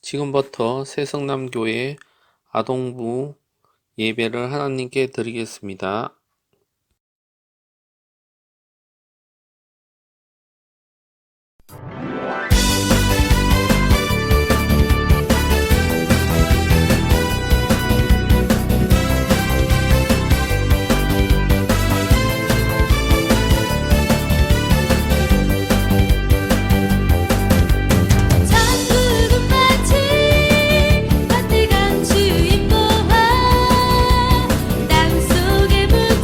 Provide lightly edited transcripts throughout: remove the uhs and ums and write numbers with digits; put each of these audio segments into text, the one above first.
지금부터 새성남교회 아동부 예배를 하나님께 드리겠습니다. 천국은 마치 따뜻한 주님 보아 땅속에 묻은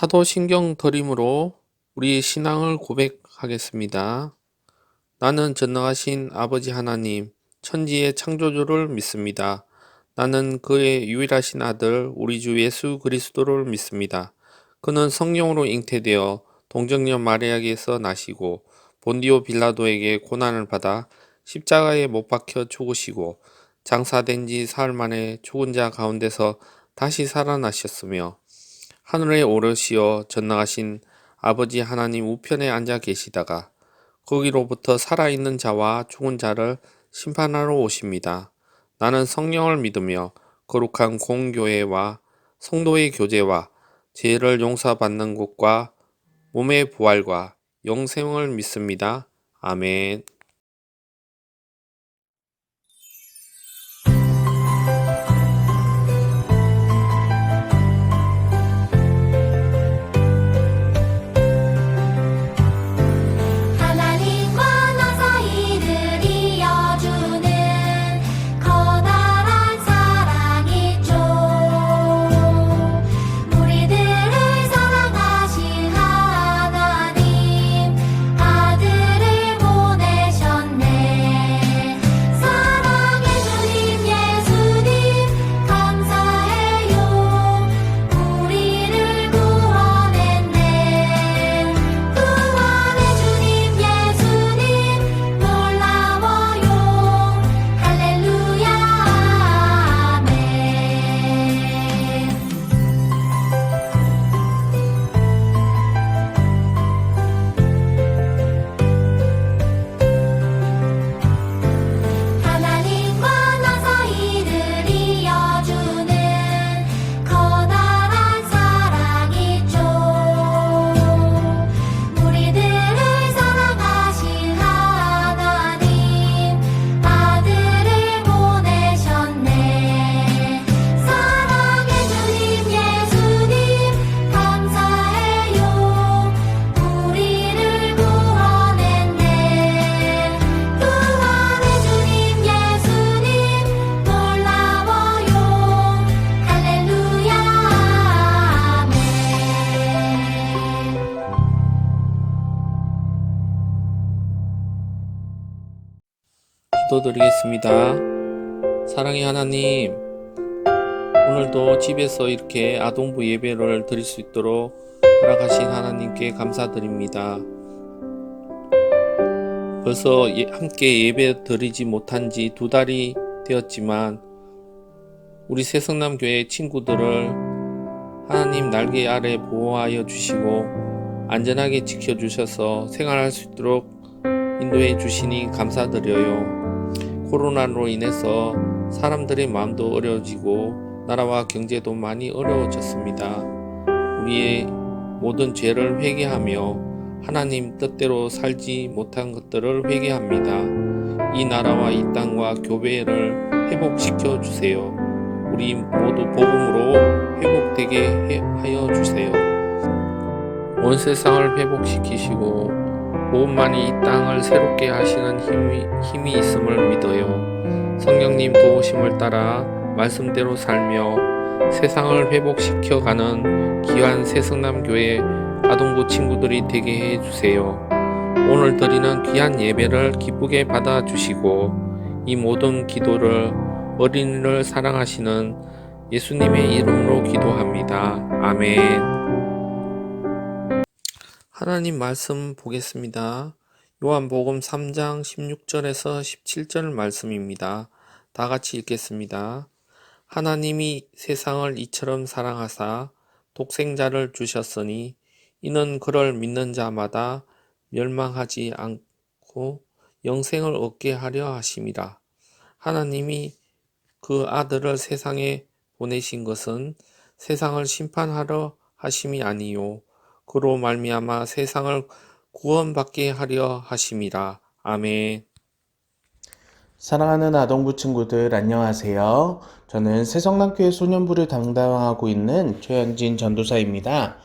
사도신경 드림으로 우리의 신앙을 고백하겠습니다. 나는 전능하신 아버지 하나님, 천지의 창조주를 믿습니다. 나는 그의 유일하신 아들 우리 주 예수 그리스도를 믿습니다. 그는 성령으로 잉태되어 동정녀 마리아에게서 나시고 본디오 빌라도에게 고난을 받아 십자가에 못 박혀 죽으시고 장사된 지 사흘 만에 죽은 자 가운데서 다시 살아나셨으며 하늘에 오르시어 전능하신 아버지 하나님 우편에 앉아 계시다가 거기로부터 살아있는 자와 죽은 자를 심판하러 오십니다. 나는 성령을 믿으며 거룩한 공교회와 성도의 교제와 죄를 용서받는 것과 몸의 부활과 영생을 믿습니다. 아멘. 하나님과 나 사이를 이어주는 커다란 사랑이 있죠. 우리들을 사랑하신 하나님 아들을 보내셨네. 사랑의 주님 예수님 감사해요. 우리를 구원했네. 구원의 주님 예수님 놀라워요. 할렐루야 아멘. 하나님과 나 사이를 이어주는 커다란 사랑이 있죠. 우리들을 사랑하신 하나님 아들을 보내셨네. 사랑의 주님 예수님 감사해요. 우리를 구원했네. 구원의 주님 예수님 놀라워요. 할렐루야 아멘. 기도드리겠습니다. 사랑의 하나님, 오늘도 집에서 이렇게 아동부 예배를 드릴 수 있도록 허락하신 하나님께 감사드립니다. 벌써 함께 예배 드리지 못한 지 2달이 되었지만 우리 새성남교회 친구들을 하나님 날개 아래 보호하여 주시고 안전하게 지켜주셔서 생활할 수 있도록 인도해 주시니 감사드려요. 코로나로 인해서 사람들의 마음도 어려워지고 나라와 경제도 많이 어려워졌습니다. 우리의 모든 죄를 회개하며 하나님 뜻대로 살지 못한 것들을 회개합니다. 이 나라와 이 땅과 교회를 회복시켜 주세요. 우리 모두 복음으로 회복되게 하여 주세요. 온 세상을 회복시키시고 복음만이 이 땅을 새롭게 하시는 힘이 있음을 믿어요. 성령님 도우심을 따라 말씀대로 살며 세상을 회복시켜가는 귀한 새성남교회 아동부 친구들이 되게 해주세요. 오늘 드리는 귀한 예배를 기쁘게 받아주시고 이 모든 기도를 어린이를 사랑하시는 예수님의 이름으로 기도합니다. 아멘. 하나님 말씀 보겠습니다. 요한복음 3장 16절에서 17절 말씀입니다. 다 같이 읽겠습니다. 하나님이 세상을 이처럼 사랑하사 독생자를 주셨으니 이는 그를 믿는 자마다 멸망하지 않고 영생을 얻게 하려 하심이라. 하나님이 그 아들을 세상에 보내신 것은 세상을 심판하려 하심이 아니요 그로 말미암아 세상을 구원받게 하려 하심이라. 아멘. 사랑하는 아동부 친구들 안녕하세요. 저는 새성남교회 소년부를 담당하고 있는 최현진 전도사입니다.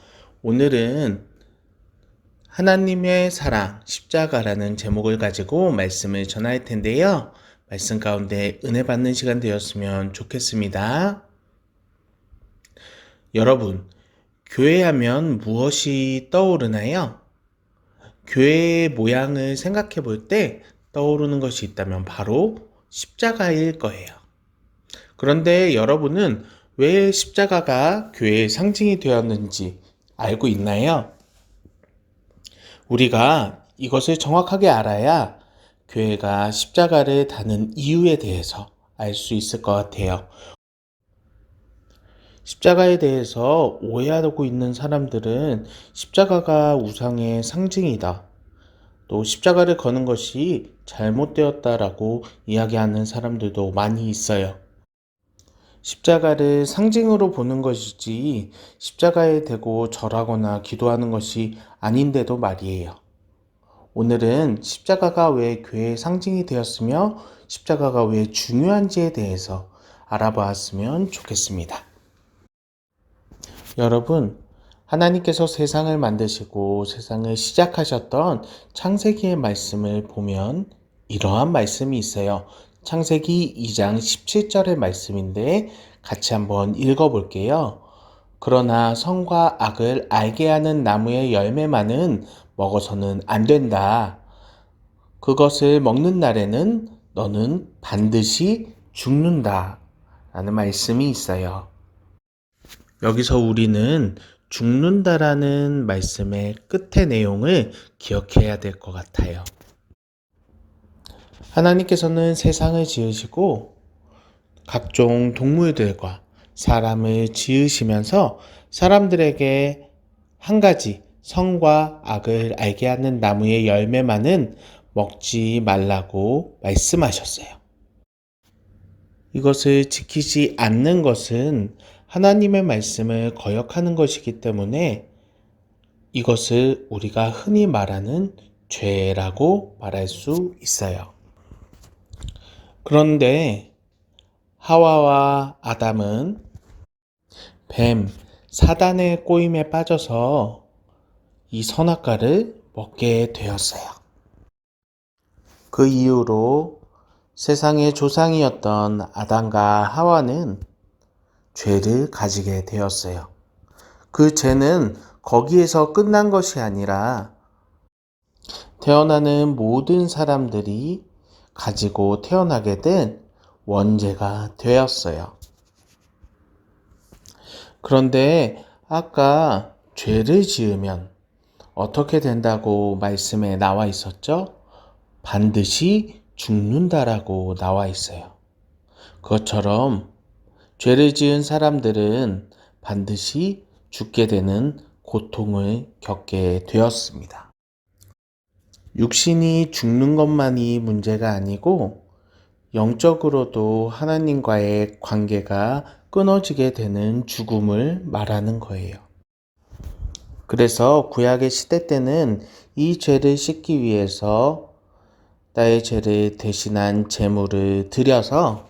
오늘은 하나님의 사랑 십자가라는 제목을 가지고 말씀을 전할 텐데요. 말씀 가운데 은혜 받는 시간 되었으면 좋겠습니다. 여러분, 교회하면 무엇이 떠오르나요? 교회의 모양을 생각해 볼 때 떠오르는 것이 있다면 바로 십자가일 거예요. 그런데 여러분은 왜 십자가가 교회의 상징이 되었는지 알고 있나요? 우리가 이것을 정확하게 알아야 교회가 십자가를 다는 이유에 대해서 알 수 있을 것 같아요. 십자가에 대해서 오해하고 있는 사람들은 십자가가 우상의 상징이다. 또 십자가를 거는 것이 잘못되었다라고 이야기하는 사람들도 많이 있어요. 십자가를 상징으로 보는 것이지 십자가에 대고 절하거나 기도하는 것이 아닌데도 말이에요. 오늘은 십자가가 왜 교회의 상징이 되었으며 십자가가 왜 중요한지에 대해서 알아보았으면 좋겠습니다. 여러분, 하나님께서 세상을 만드시고 세상을 시작하셨던 창세기의 말씀을 보면 이러한 말씀이 있어요. 창세기 2장 17절의 말씀인데 같이 한번 읽어볼게요. 그러나 선과 악을 알게 하는 나무의 열매만은 먹어서는 안 된다. 그것을 먹는 날에는 너는 반드시 죽는다. 라는 말씀이 있어요. 여기서 우리는 죽는다라는 말씀의 끝의 내용을 기억해야 될 것 같아요. 하나님께서는 세상을 지으시고 각종 동물들과 사람을 지으시면서 사람들에게 한 가지 선과 악을 알게 하는 나무의 열매만은 먹지 말라고 말씀하셨어요. 이것을 지키지 않는 것은 하나님의 말씀을 거역하는 것이기 때문에 이것을 우리가 흔히 말하는 죄라고 말할 수 있어요. 그런데 하와와 아담은 뱀, 사단의 꼬임에 빠져서 이 선악과를 먹게 되었어요. 그 이후로 세상의 조상이었던 아담과 하와는 죄를 가지게 되었어요. 그 죄는 거기에서 끝난 것이 아니라 태어나는 모든 사람들이 가지고 태어나게 된 원죄가 되었어요. 그런데 아까 죄를 지으면 어떻게 된다고 말씀에 나와 있었죠? 반드시 죽는다라고 나와 있어요. 그것처럼 죄를 지은 사람들은 반드시 죽게 되는 고통을 겪게 되었습니다. 육신이 죽는 것만이 문제가 아니고 영적으로도 하나님과의 관계가 끊어지게 되는 죽음을 말하는 거예요. 그래서 구약의 시대 때는 이 죄를 씻기 위해서 나의 죄를 대신한 제물을 드려서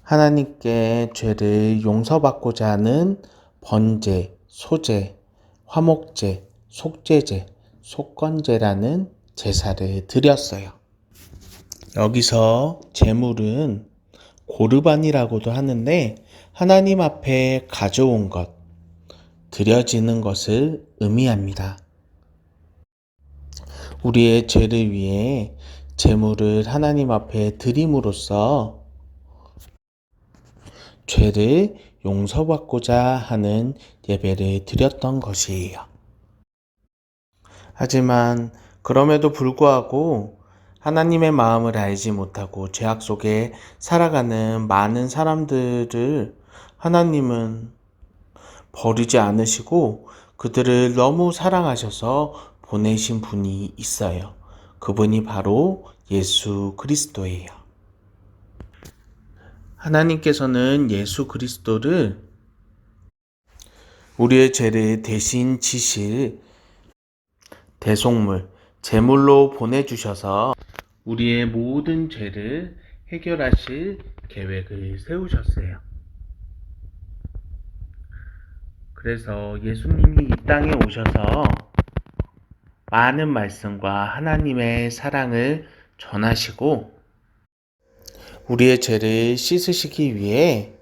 하나님께 죄를 용서받고자 하는 번제, 소제, 화목제, 속죄제, 속건제라는 제사를 드렸어요. 여기서 제물은 고르반이라고도 하는데 하나님 앞에 가져온 것, 드려지는 것을 의미합니다. 우리의 죄를 위해 제물을 하나님 앞에 드림으로써 죄를 용서받고자 하는 예배를 드렸던 것이에요. 하지만 그럼에도 불구하고 하나님의 마음을 알지 못하고 죄악 속에 살아가는 많은 사람들을 하나님은 버리지 않으시고 그들을 너무 사랑하셔서 보내신 분이 있어요. 그분이 바로 예수 그리스도예요. 하나님께서는 예수 그리스도를 우리의 죄를 대신 지실 대속물, 제물로 보내주셔서 우리의 모든 죄를 해결하실 계획을 세우셨어요. 그래서 예수님이 이 땅에 오셔서 많은 말씀과 하나님의 사랑을 전하시고 우리의 죄를 씻으시기 위해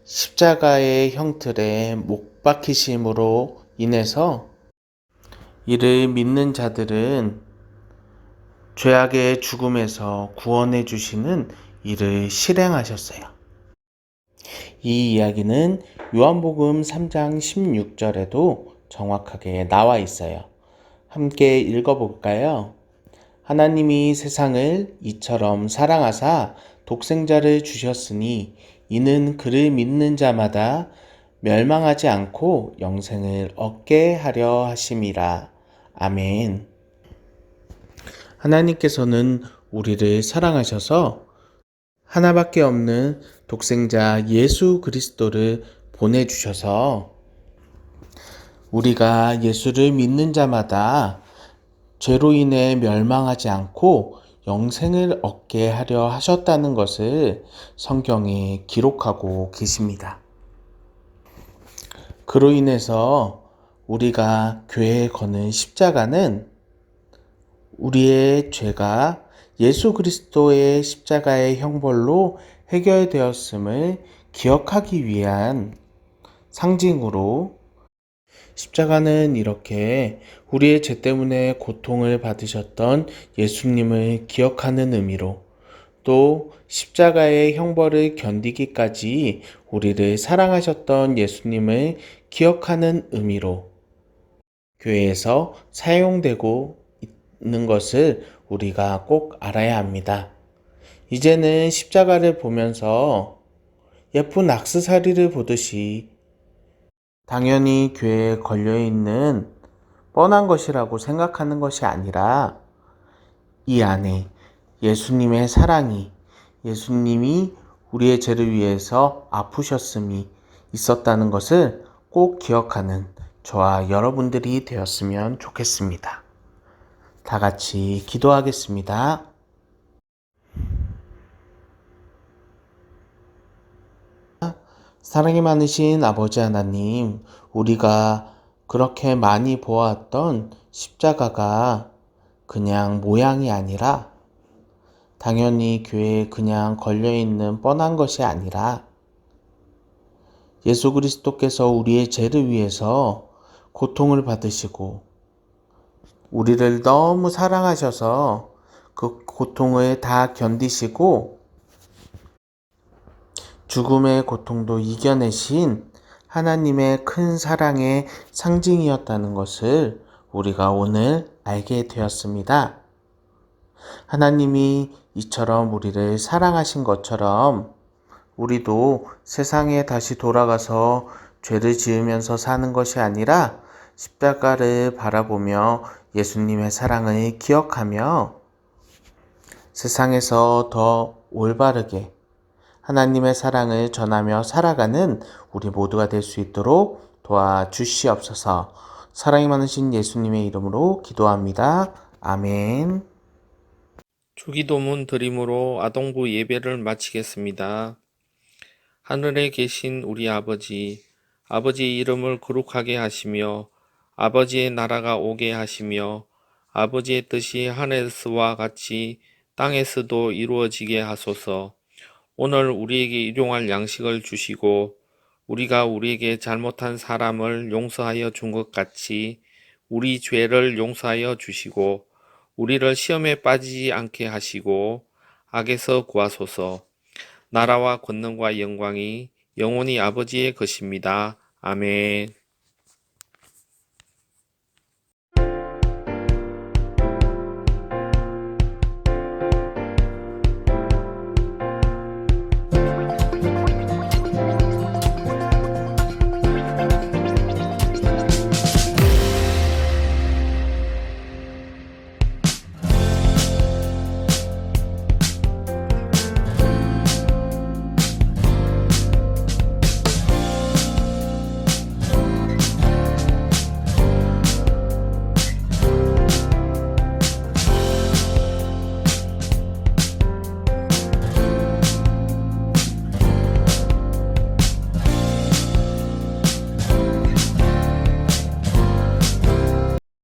십자가의 형틀에 못 박히심으로 인해서 이를 믿는 자들은 죄악의 죽음에서 구원해 주시는 이를 실행하셨어요. 이 이야기는 요한복음 3장 16절에도 정확하게 나와 있어요. 함께 읽어볼까요? 하나님이 세상을 이처럼 사랑하사 독생자를 주셨으니 이는 그를 믿는 자마다 멸망하지 않고 영생을 얻게 하려 하심이라. 아멘. 하나님께서는 우리를 사랑하셔서 하나밖에 없는 독생자 예수 그리스도를 보내주셔서 우리가 예수를 믿는 자마다 죄로 인해 멸망하지 않고 영생을 얻게 하려 하셨다는 것을 성경에 기록하고 계십니다. 그로 인해서 우리가 교회에 거는 십자가는 우리의 죄가 예수 그리스도의 십자가의 형벌로 해결되었음을 기억하기 위한 상징으로 십자가는 이렇게 우리의 죄 때문에 고통을 받으셨던 예수님을 기억하는 의미로 또 십자가의 형벌을 견디기까지 우리를 사랑하셨던 예수님을 기억하는 의미로 교회에서 사용되고 있는 것을 우리가 꼭 알아야 합니다. 이제는 십자가를 보면서 예쁜 액세서리를 보듯이 당연히 교회에 걸려있는 뻔한 것이라고 생각하는 것이 아니라 이 안에 예수님의 사랑이, 예수님이 우리의 죄를 위해서 아프셨음이 있었다는 것을 꼭 기억하는 저와 여러분들이 되었으면 좋겠습니다. 다 같이 기도하겠습니다. 사랑이 많으신 아버지 하나님, 우리가 그렇게 많이 보았던 십자가가 그냥 모양이 아니라 당연히 교회에 그냥 걸려있는 뻔한 것이 아니라 예수 그리스도께서 우리의 죄를 위해서 고통을 받으시고 우리를 너무 사랑하셔서 그 고통을 다 견디시고 죽음의 고통도 이겨내신 하나님의 큰 사랑의 상징이었다는 것을 우리가 오늘 알게 되었습니다. 하나님이 이처럼 우리를 사랑하신 것처럼 우리도 세상에 다시 돌아가서 죄를 지으면서 사는 것이 아니라 십자가를 바라보며 예수님의 사랑을 기억하며 세상에서 더 올바르게 하나님의 사랑을 전하며 살아가는 우리 모두가 될 수 있도록 도와주시옵소서. 사랑이 많으신 예수님의 이름으로 기도합니다. 아멘. 주기도문 드림으로 아동부 예배를 마치겠습니다. 하늘에 계신 우리 아버지, 아버지의 이름을 거룩하게 하시며 아버지의 나라가 오게 하시며 아버지의 뜻이 하늘에서와 같이 땅에서도 이루어지게 하소서. 오늘 우리에게 일용할 양식을 주시고 우리가 우리에게 잘못한 사람을 용서하여 준 것 같이 우리 죄를 용서하여 주시고 우리를 시험에 빠지지 않게 하시고 악에서 구하소서. 나라와 권능과 영광이 영원히 아버지의 것입니다. 아멘.